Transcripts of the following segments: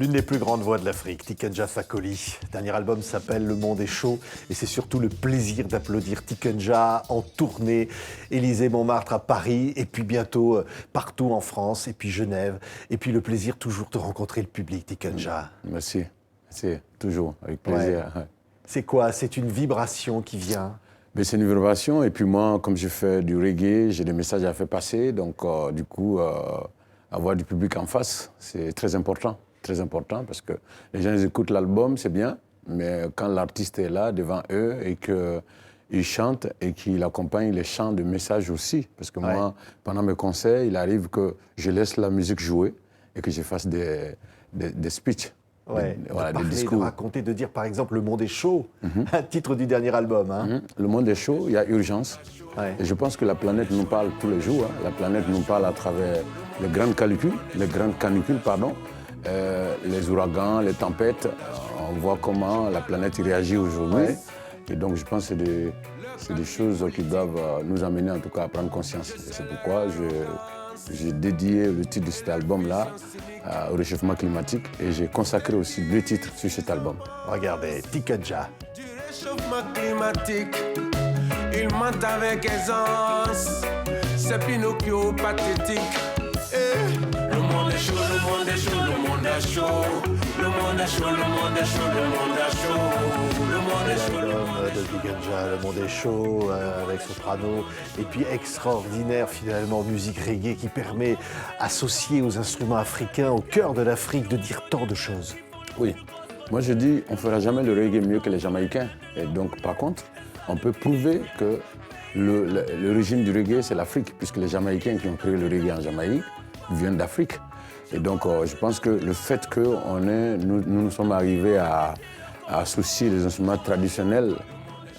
L'une des plus grandes voix de l'Afrique, Tikenja Fakoly. Dernier album s'appelle Le Monde est chaud et c'est surtout le plaisir d'applaudir Tikenja en tournée, Élysée-Montmartre à Paris et puis bientôt partout en France et puis Genève et puis le plaisir toujours de rencontrer le public, Tikenja. Merci, c'est toujours avec plaisir. Ouais. C'est quoi? C'est une vibration qui vient? Mais c'est une vibration et puis moi, comme je fais du reggae, j'ai des messages à faire passer, donc du coup, avoir du public en face, c'est très important parce que les gens ils écoutent l'album, c'est bien, mais quand l'artiste est là devant eux et qu'il chante et qu'il accompagne les chants de messages aussi, parce que moi, pendant mes concerts, il arrive que je laisse la musique jouer et que je fasse des speeches. Ouais, voilà, parler, des discours. de raconter, de dire par exemple « Le monde est chaud un titre du dernier album. Hein. Le monde est chaud, il y a urgence. Ouais. Et je pense que la planète nous parle tous les jours. La planète nous parle à travers les grandes canicules, les ouragans, les tempêtes. On voit comment la planète y réagit aujourd'hui. Ouais. Et donc je pense que c'est des choses qui doivent nous amener en tout cas à prendre conscience. Et c'est pourquoi j'ai dédié le titre de cet album-là au réchauffement climatique et j'ai consacré aussi 2 titres sur cet album. Regardez, Tikenja. Du réchauffement climatique, il ment avec aisance. C'est Pinocchio pathétique. Le monde est chaud, le monde est chaud, le monde est chaud. Le monde est chaud, le monde est chaud, le monde est chaud. Le monde est chaud. L'album de Tikenja, Le monde est chaud, avec soprano, et puis extraordinaire finalement musique reggae qui permet, associée aux instruments africains, au cœur de l'Afrique, de dire tant de choses. Oui, moi je dis on ne fera jamais le reggae mieux que les Jamaïcains. Et donc par contre, on peut prouver que l'origine du reggae c'est l'Afrique, puisque les Jamaïcains qui ont créé le reggae en Jamaïque viennent d'Afrique. Et donc je pense que le fait que nous sommes arrivés à associer les instruments traditionnels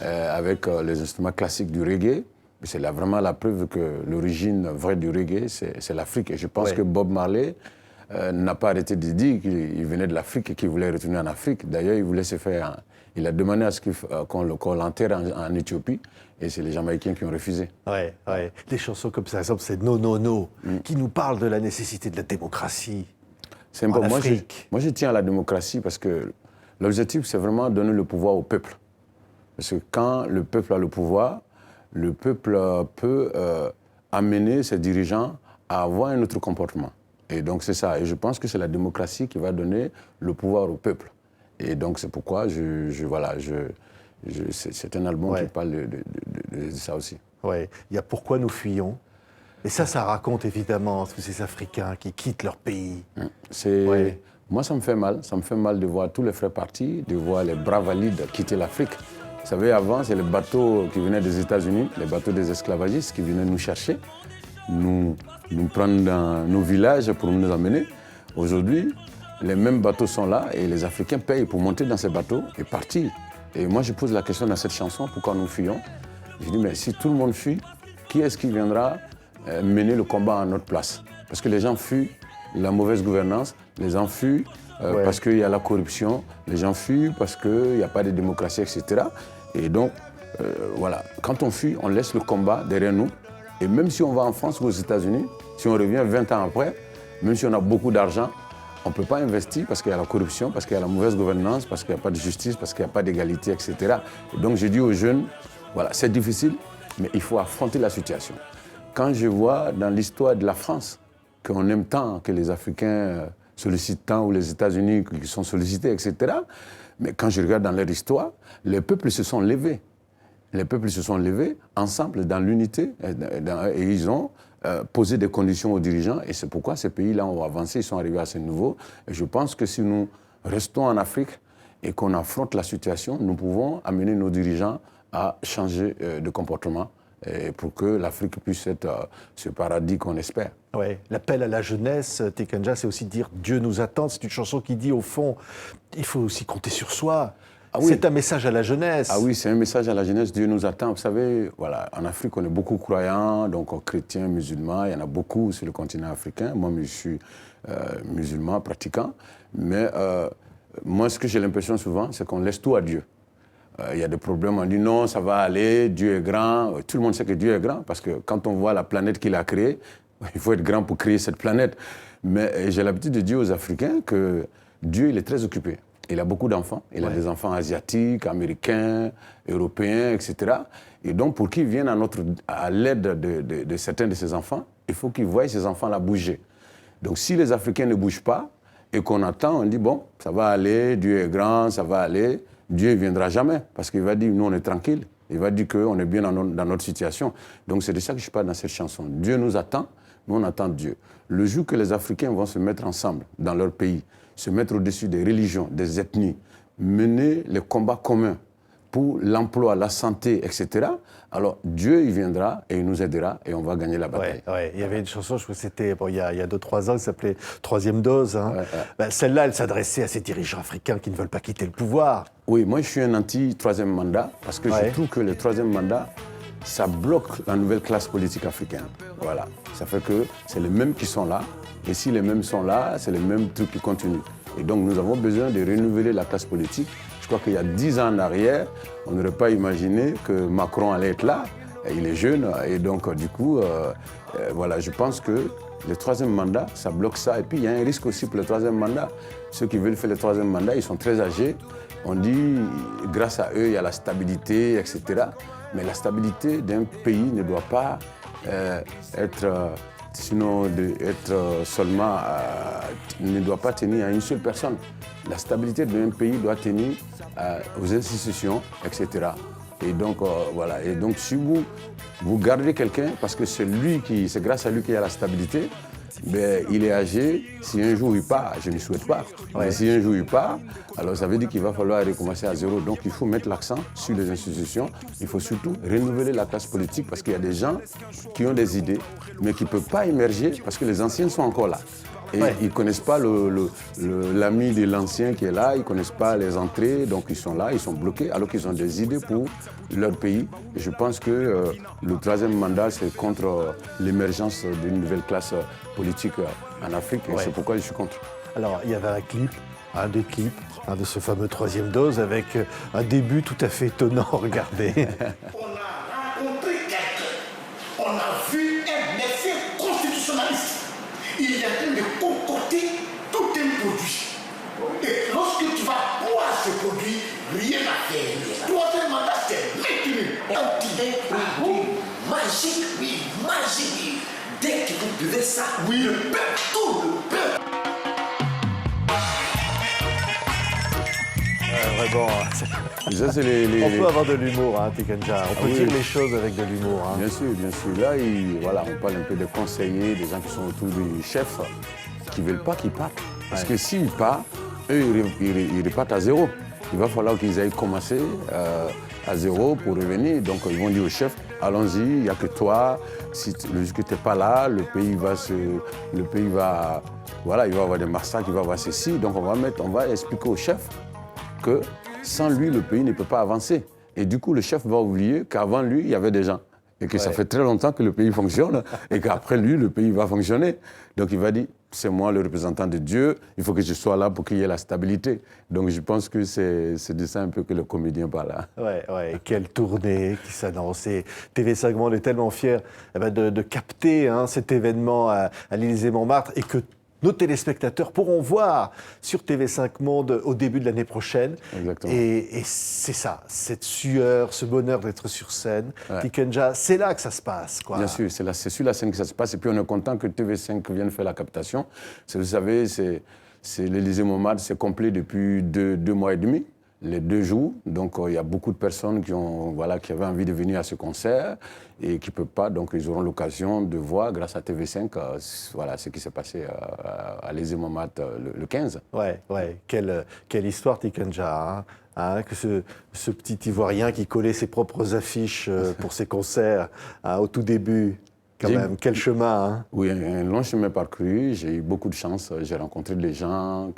avec les instruments classiques du reggae, c'est vraiment la preuve que l'origine vraie du reggae, c'est l'Afrique. Et je pense que Bob Marley n'a pas arrêté de dire qu'il venait de l'Afrique et qu'il voulait retourner en Afrique. D'ailleurs, il voulait se faire... Il a demandé à ce qu'on l'enterre en Éthiopie et c'est les Jamaïcains qui ont refusé. Ouais. Des chansons comme ça, par exemple, c'est No No No, qui nous parle de la nécessité de la démocratie en Afrique. Moi, je tiens à la démocratie parce que l'objectif, c'est vraiment donner le pouvoir au peuple. Parce que quand le peuple a le pouvoir peut amener ses dirigeants à avoir un autre comportement. Et donc c'est ça. Et je pense que c'est la démocratie qui va donner le pouvoir au peuple. Et donc c'est pourquoi c'est un album qui parle de ça aussi. Ouais. Il y a Pourquoi nous fuyons. Et ça raconte évidemment tous ces Africains qui quittent leur pays. Moi, ça me fait mal. Ça me fait mal de voir tous les frères partis, de voir les bras valides quitter l'Afrique. Vous savez, avant, c'est les bateaux qui venaient des États-Unis, les bateaux des esclavagistes qui venaient nous chercher, nous prendre dans nos villages pour nous emmener. Aujourd'hui, les mêmes bateaux sont là et les Africains payent pour monter dans ces bateaux et partir. Et moi, je pose la question dans cette chanson, pourquoi nous fuyons? Je dis, mais si tout le monde fuit, qui est-ce qui viendra mener le combat à notre place? Parce que les gens fuient la mauvaise gouvernance, les gens fuient parce qu'il y a la corruption, les gens fuient parce qu'il n'y a pas de démocratie, etc. Et donc, voilà, quand on fuit, on laisse le combat derrière nous. Et même si on va en France ou aux États-Unis, si on revient 20 ans après, même si on a beaucoup d'argent, on ne peut pas investir parce qu'il y a la corruption, parce qu'il y a la mauvaise gouvernance, parce qu'il n'y a pas de justice, parce qu'il n'y a pas d'égalité, etc. Et donc je dis aux jeunes, voilà, c'est difficile, mais il faut affronter la situation. Quand je vois dans l'histoire de la France qu'on aime tant que les Africains sollicitent tant, ou les États-Unis qui sont sollicités, etc., mais quand je regarde dans leur histoire, les peuples se sont levés. Les peuples se sont levés ensemble dans l'unité et ils ont posé des conditions aux dirigeants et c'est pourquoi ces pays-là ont avancé, ils sont arrivés à ce niveau. Et je pense que si nous restons en Afrique et qu'on affronte la situation, nous pouvons amener nos dirigeants à changer de comportement et pour que l'Afrique puisse être ce paradis qu'on espère. Ouais. L'appel à la jeunesse, Tikenja, c'est aussi dire Dieu nous attend. C'est une chanson qui dit au fond, il faut aussi compter sur soi. Ah oui. C'est un message à la jeunesse. Ah oui, c'est un message à la jeunesse. Dieu nous attend. Vous savez, voilà, en Afrique, on est beaucoup croyants, donc chrétiens, musulmans. Il y en a beaucoup sur le continent africain. Moi, je suis musulman, pratiquant. Mais moi, ce que j'ai l'impression souvent, c'est qu'on laisse tout à Dieu. Il y a des problèmes, on dit non, ça va aller, Dieu est grand. Tout le monde sait que Dieu est grand, parce que quand on voit la planète qu'il a créée, il faut être grand pour créer cette planète. Mais j'ai l'habitude de dire aux Africains que Dieu, il est très occupé. Il a beaucoup d'enfants. Il a des enfants asiatiques, américains, européens, etc. Et donc, pour qu'ils viennent à l'aide de certains de ces enfants, il faut qu'ils voient ces enfants-là bouger. Donc, si les Africains ne bougent pas et qu'on attend, on dit, bon, ça va aller, Dieu est grand, ça va aller. Dieu ne viendra jamais parce qu'il va dire, nous, on est tranquille. Il va dire qu'on est bien dans notre situation. Donc, c'est de ça que je parle dans cette chanson. Dieu nous attend, nous, on attend Dieu. Le jour que les Africains vont se mettre ensemble dans leur pays, se mettre au-dessus des religions, des ethnies, mener les combats communs pour l'emploi, la santé, etc., alors Dieu, il viendra et il nous aidera et on va gagner la bataille. Ouais. Il y avait une chanson, je crois que c'était il y a 2-3 ans, qui s'appelait « Troisième dose ». Ben, celle-là, elle s'adressait à ces dirigeants africains qui ne veulent pas quitter le pouvoir. Oui, moi je suis un anti-troisième mandat parce que je trouve que le troisième mandat, ça bloque la nouvelle classe politique africaine. Voilà. Ça fait que c'est les mêmes qui sont là. Et si les mêmes sont là, c'est les mêmes trucs qui continuent. Et donc nous avons besoin de renouveler la classe politique. Je crois qu'il y a 10 ans en arrière, on n'aurait pas imaginé que Macron allait être là. Et il est jeune et donc du coup, voilà, je pense que le troisième mandat, ça bloque ça. Et puis il y a un risque aussi pour le troisième mandat. Ceux qui veulent faire le troisième mandat, ils sont très âgés. On dit, grâce à eux, il y a la stabilité, etc. Mais la stabilité d'un pays ne doit pas ne doit pas tenir à une seule personne. La stabilité d'un pays doit tenir aux institutions, etc. Et donc, voilà. Et donc, si vous gardez quelqu'un, parce que c'est grâce à lui qu'il y a la stabilité, ben, il est âgé, si un jour il part, je ne souhaite pas, mais si un jour il part, alors ça veut dire qu'il va falloir recommencer à zéro. Donc il faut mettre l'accent sur les institutions, il faut surtout renouveler la classe politique parce qu'il y a des gens qui ont des idées, mais qui ne peuvent pas émerger parce que les anciens sont encore là. Et ils ne connaissent pas l'ami de l'ancien qui est là, ils ne connaissent pas les entrées, donc ils sont là, ils sont bloqués, alors qu'ils ont des idées pour leur pays. Et je pense que le troisième mandat, c'est contre l'émergence d'une nouvelle classe politique en Afrique, et c'est pourquoi je suis contre. Alors, il y avait un des clips de ce fameux troisième dose, avec un début tout à fait étonnant, regardez. On a rencontré quelqu'un, on a vu un médecin constitutionnaliste. Il est en train de concocter tout un produit. Et lorsque tu vas boire ce produit, rien à faire. Troisième mandat, c'est maintenu. Un produit magique, oui, magique. Dès que vous buvez ça, oui, le peuple, tout le peuple. Vraiment, Ça, c'est on peut avoir de l'humour, hein, Tikenja. On peut dire les choses avec de l'humour. Hein. Bien sûr, bien sûr. Là, on parle un peu des conseillers, des gens qui sont autour du chef, qui ne veulent pas qu'il parte. Parce que s'il part, eux, ils repartent à zéro. Il va falloir qu'ils aillent commencer à zéro pour revenir. Donc, ils vont dire au chef, allons-y, il n'y a que toi. Si tu n'es pas là, il va avoir des massacres, il va avoir ceci. Donc, on va expliquer au chef que sans lui, le pays ne peut pas avancer. Et du coup, le chef va oublier qu'avant lui, il y avait des gens. Et que ça fait très longtemps que le pays fonctionne et qu'après lui, le pays va fonctionner. Donc il va dire, c'est moi le représentant de Dieu, il faut que je sois là pour qu'il y ait la stabilité. Donc je pense que c'est de ça un peu que le comédien parle. Ouais, quelle tournée qui s'annonce. TV5 Monde est tellement fier de capter cet événement à l'Élysée-Montmartre et que nos téléspectateurs pourront voir sur TV5 Monde au début de l'année prochaine. Exactement. Et c'est ça, cette sueur, ce bonheur d'être sur scène. Tikenja, c'est là que ça se passe, quoi. Bien sûr, c'est sur la scène que ça se passe. Et puis on est content que TV5 vienne faire la captation. Vous savez, c'est l'Élysée-Montmartre, c'est complet depuis deux mois et demi. Les 2 jours. Donc, il y a beaucoup de personnes qui avaient envie de venir à ce concert et qui ne peuvent pas. Donc, ils auront l'occasion de voir, grâce à TV5, ce qui s'est passé à l'Élysée-Montmartre le 15. Ouais. Quelle histoire, Tikenja, que ce petit Ivoirien qui collait ses propres affiches pour ses concerts au tout début. Quand même, quel chemin. Oui, un long chemin parcouru. J'ai eu beaucoup de chance. J'ai rencontré des gens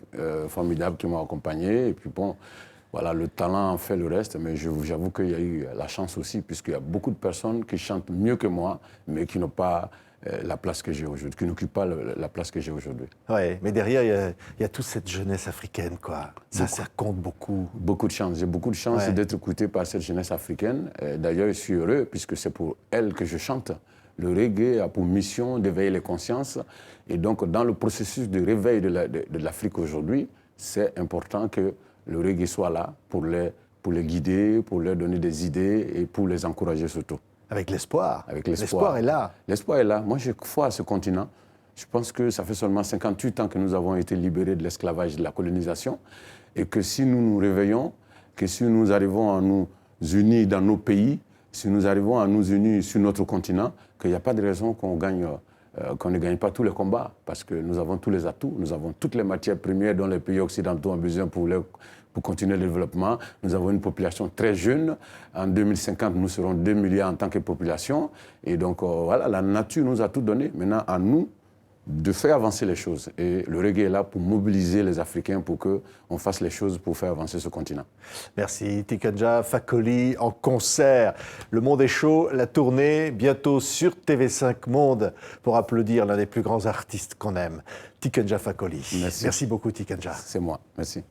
formidables qui m'ont accompagné. Et puis bon... Voilà, le talent fait le reste, mais j'avoue qu'il y a eu la chance aussi, puisqu'il y a beaucoup de personnes qui chantent mieux que moi, mais qui n'ont pas la place que j'ai aujourd'hui, qui n'occupent pas la place que j'ai aujourd'hui. Oui, mais derrière, il y a toute cette jeunesse africaine, quoi. Ça compte beaucoup. Beaucoup de chance. J'ai beaucoup de chance d'être écouté par cette jeunesse africaine. D'ailleurs, je suis heureux, puisque c'est pour elle que je chante. Le reggae a pour mission d'éveiller les consciences. Et donc, dans le processus de réveil de l'Afrique aujourd'hui, c'est important que le reggae soit là pour les guider, pour leur donner des idées et pour les encourager surtout. Avec l'espoir. Avec l'espoir. L'espoir est là. L'espoir est là. Moi, je crois à ce continent. Je pense que ça fait seulement 58 ans que nous avons été libérés de l'esclavage et de la colonisation. Et que si nous nous réveillons, que si nous arrivons à nous unir dans nos pays, si nous arrivons à nous unir sur notre continent, qu'il n'y a pas de raison qu'on ne gagne pas tous les combats. Parce que nous avons tous les atouts, nous avons toutes les matières premières dont les pays occidentaux ont besoin pour continuer le développement. Nous avons une population très jeune. En 2050, nous serons 2 milliards en tant que population. Et donc, voilà, la nature nous a tout donné. Maintenant, à nous de faire avancer les choses. Et le reggae est là pour mobiliser les Africains pour qu'on fasse les choses pour faire avancer ce continent. Merci. Tiken Jah Fakoly en concert. Le Monde est chaud, la tournée, bientôt sur TV5 Monde pour applaudir l'un des plus grands artistes qu'on aime, Tiken Jah Fakoly. Merci. Merci beaucoup, Tiken Jah. C'est moi. Merci.